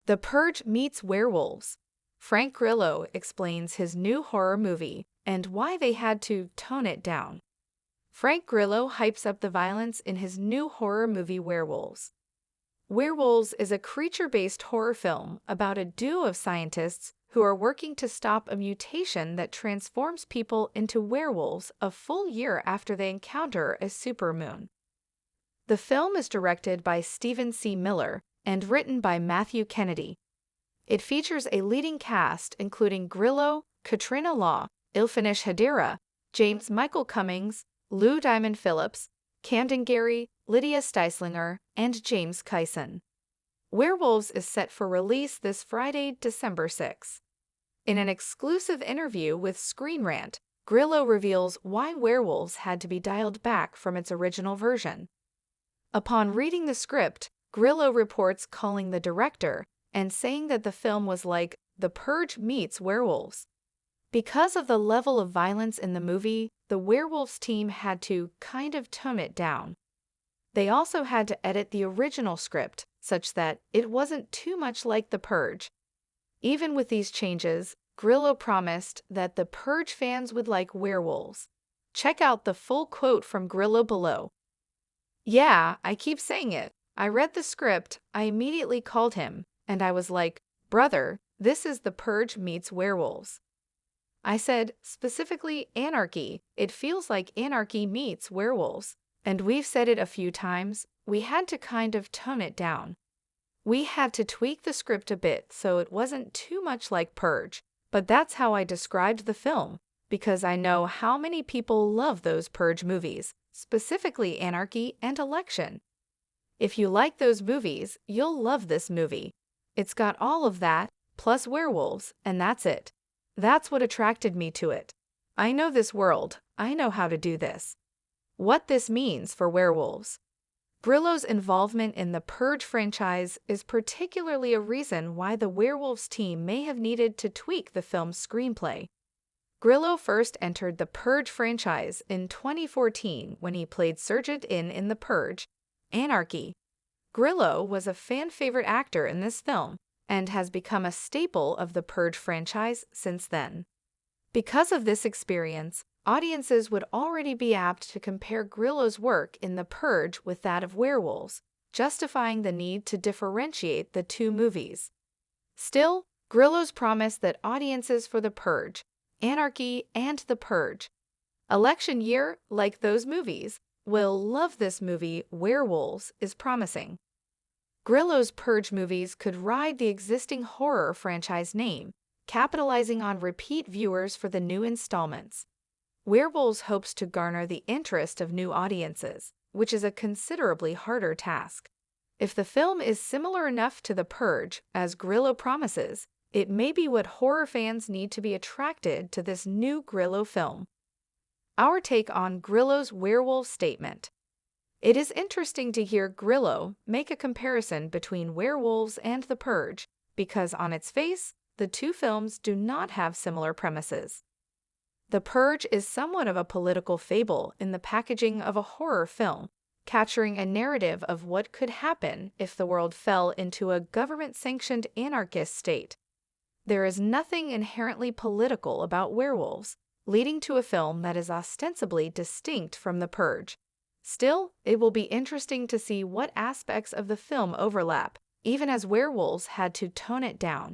The Purge meets werewolves. Frank Grillo explains his new horror movie and why they had to tone it down. Frank Grillo hypes up the violence in his new horror movie Werewolves. Werewolves is a creature-based horror film about a duo of scientists who are working to stop a mutation that transforms people into werewolves a full year after they encounter a supermoon. The film is directed by Stephen C. Miller and written by Matthew Kennedy. It features a leading cast including Grillo, Katrina Law, Ilfinish Hadira, James Michael Cummings, Lou Diamond Phillips, Camden Gary, Lydia Steislinger, and James Kyson. Werewolves is set for release this Friday, December 6. In an exclusive interview with Screen Rant, Grillo reveals why Werewolves had to be dialed back from its original version. Upon reading the script, Grillo reports calling the director and saying that the film was like The Purge meets Werewolves. Because of the level of violence in the movie, the Werewolves team had to kind of tone it down. They also had to edit the original script such that it wasn't too much like The Purge. Even with these changes, Grillo promised that the Purge fans would like Werewolves. Check out the full quote from Grillo below. "Yeah, I keep saying it. I read the script, I immediately called him, and I was like, brother, this is The Purge meets Werewolves. I said, specifically anarchy, it feels like anarchy meets werewolves. And we've said it a few times, we had to kind of tone it down. We had to tweak the script a bit so it wasn't too much like Purge, but that's how I described the film, because I know how many people love those Purge movies, specifically Anarchy and Election. If you like those movies, you'll love this movie. It's got all of that, plus werewolves, and that's it. That's what attracted me to it. I know this world, I know how to do this. What this means for werewolves." Grillo's involvement in the Purge franchise is particularly a reason why the Werewolves team may have needed to tweak the film's screenplay. Grillo first entered the Purge franchise in 2014 when he played Sergeant in The Purge, Anarchy. Grillo was a fan-favorite actor in this film and has become a staple of the Purge franchise since then. Because of this experience, audiences would already be apt to compare Grillo's work in The Purge with that of Werewolves, justifying the need to differentiate the two movies. Still, Grillo's promise that audiences for The Purge, Anarchy, and The Purge, Election Year, like those movies, will love this movie Werewolves is promising. Grillo's Purge movies could ride the existing horror franchise name, capitalizing on repeat viewers for the new installments. Werewolves hopes to garner the interest of new audiences, which is a considerably harder task. If the film is similar enough to The Purge, as Grillo promises, it may be what horror fans need to be attracted to this new Grillo film. Our take on Grillo's werewolf statement. It is interesting to hear Grillo make a comparison between Werewolves and The Purge, because on its face, the two films do not have similar premises. The Purge is somewhat of a political fable in the packaging of a horror film, capturing a narrative of what could happen if the world fell into a government-sanctioned anarchist state. There is nothing inherently political about werewolves, leading to a film that is ostensibly distinct from The Purge. Still, it will be interesting to see what aspects of the film overlap, even as Werewolves had to tone it down.